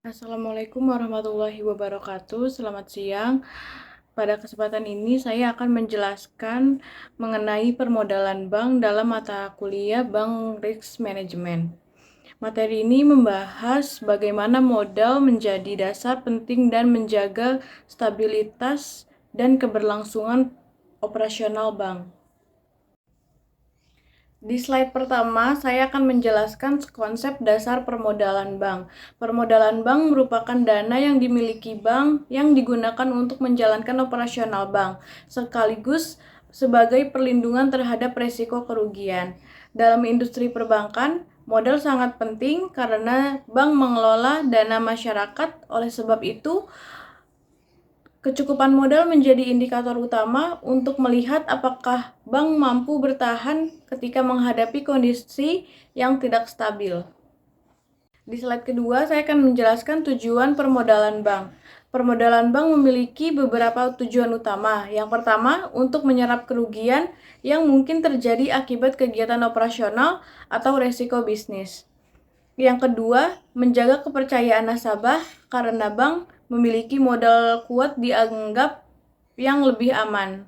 Assalamualaikum warahmatullahi wabarakatuh. Selamat siang. Pada kesempatan ini saya akan menjelaskan mengenai permodalan bank dalam mata kuliah Bank Risk Management. Materi ini membahas bagaimana modal menjadi dasar penting dan menjaga stabilitas dan keberlangsungan operasional bank. Di slide pertama, saya akan menjelaskan konsep dasar permodalan bank. Permodalan bank merupakan dana yang dimiliki bank yang digunakan untuk menjalankan operasional bank, sekaligus sebagai perlindungan terhadap resiko kerugian. Dalam industri perbankan, modal sangat penting karena bank mengelola dana masyarakat. Oleh sebab itu, kecukupan modal menjadi indikator utama untuk melihat apakah bank mampu bertahan ketika menghadapi kondisi yang tidak stabil. Di slide kedua, saya akan menjelaskan tujuan permodalan bank. Permodalan bank memiliki beberapa tujuan utama. Yang pertama, untuk menyerap kerugian yang mungkin terjadi akibat kegiatan operasional atau resiko bisnis. Yang kedua, menjaga kepercayaan nasabah karena bank memiliki modal kuat dianggap yang lebih aman.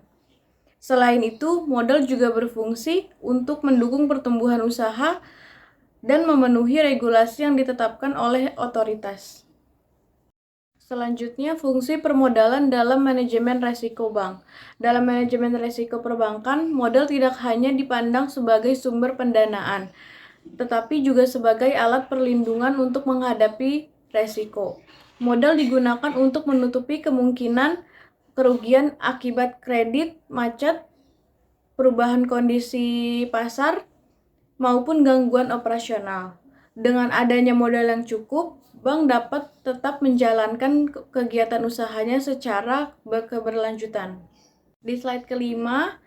Selain itu, modal juga berfungsi untuk mendukung pertumbuhan usaha dan memenuhi regulasi yang ditetapkan oleh otoritas. Selanjutnya, fungsi permodalan dalam manajemen risiko bank. Dalam manajemen risiko perbankan, modal tidak hanya dipandang sebagai sumber pendanaan, tetapi juga sebagai alat perlindungan untuk menghadapi resiko. Modal digunakan untuk menutupi kemungkinan kerugian akibat kredit macet, perubahan kondisi pasar, maupun gangguan operasional. Dengan adanya modal yang cukup, bank dapat tetap menjalankan kegiatan usahanya secara berkeberlanjutan. Di slide kelima,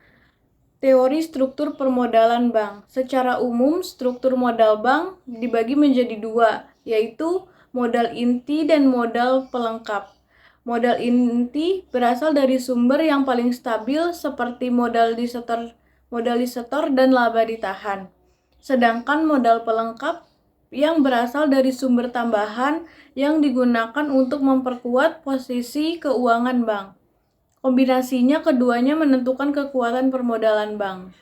teori struktur permodalan bank. Secara umum, struktur modal bank dibagi menjadi dua, yaitu modal inti dan modal pelengkap. Modal inti berasal dari sumber yang paling stabil seperti modal disetor dan laba ditahan. Sedangkan modal pelengkap yang berasal dari sumber tambahan yang digunakan untuk memperkuat posisi keuangan bank. Kombinasinya keduanya menentukan kekuatan permodalan bank.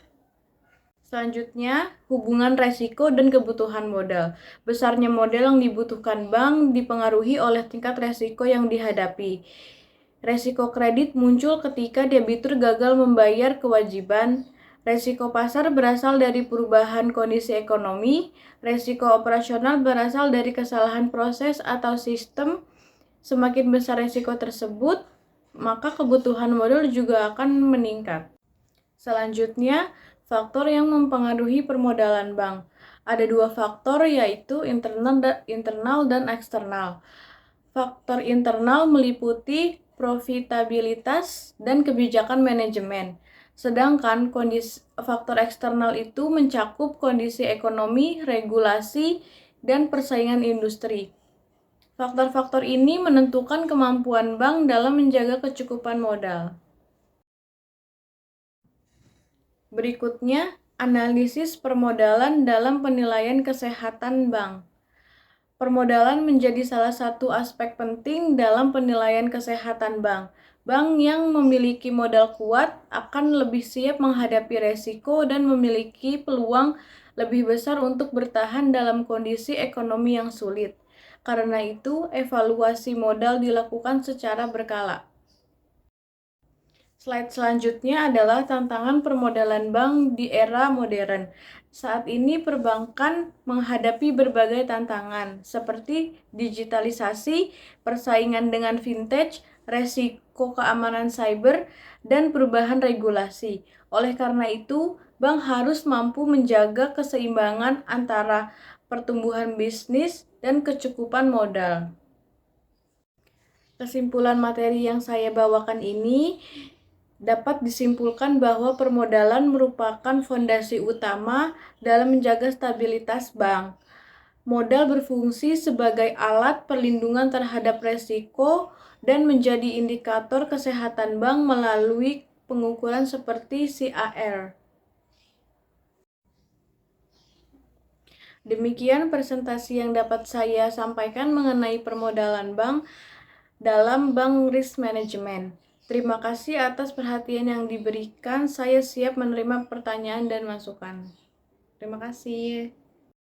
Selanjutnya, hubungan resiko dan kebutuhan modal. Besarnya modal yang dibutuhkan bank dipengaruhi oleh tingkat resiko yang dihadapi. Resiko kredit muncul ketika debitur gagal membayar kewajiban. Resiko pasar berasal dari perubahan kondisi ekonomi. Resiko operasional berasal dari kesalahan proses atau sistem. Semakin besar resiko tersebut, maka kebutuhan modal juga akan meningkat. Selanjutnya, faktor yang mempengaruhi permodalan bank. Ada dua faktor, yaitu internal dan eksternal. Faktor internal meliputi profitabilitas dan kebijakan manajemen. Sedangkan faktor eksternal itu mencakup kondisi ekonomi, regulasi, dan persaingan industri. Faktor-faktor ini menentukan kemampuan bank dalam menjaga kecukupan modal. Berikutnya, analisis permodalan dalam penilaian kesehatan bank. Permodalan menjadi salah satu aspek penting dalam penilaian kesehatan bank. Bank yang memiliki modal kuat akan lebih siap menghadapi resiko dan memiliki peluang lebih besar untuk bertahan dalam kondisi ekonomi yang sulit. Karena itu, evaluasi modal dilakukan secara berkala. Slide selanjutnya adalah tantangan permodalan bank di era modern. Saat ini perbankan menghadapi berbagai tantangan seperti digitalisasi, persaingan dengan fintech, resiko keamanan cyber, dan perubahan regulasi. Oleh karena itu, bank harus mampu menjaga keseimbangan antara pertumbuhan bisnis dan kecukupan modal. Kesimpulan materi yang saya bawakan ini dapat disimpulkan bahwa permodalan merupakan fondasi utama dalam menjaga stabilitas bank. Modal berfungsi sebagai alat perlindungan terhadap resiko dan menjadi indikator kesehatan bank melalui pengukuran seperti CAR. Demikian presentasi yang dapat saya sampaikan mengenai permodalan bank dalam Bank Risk Management. Terima kasih atas perhatian yang diberikan. Saya siap menerima pertanyaan dan masukan. Terima kasih.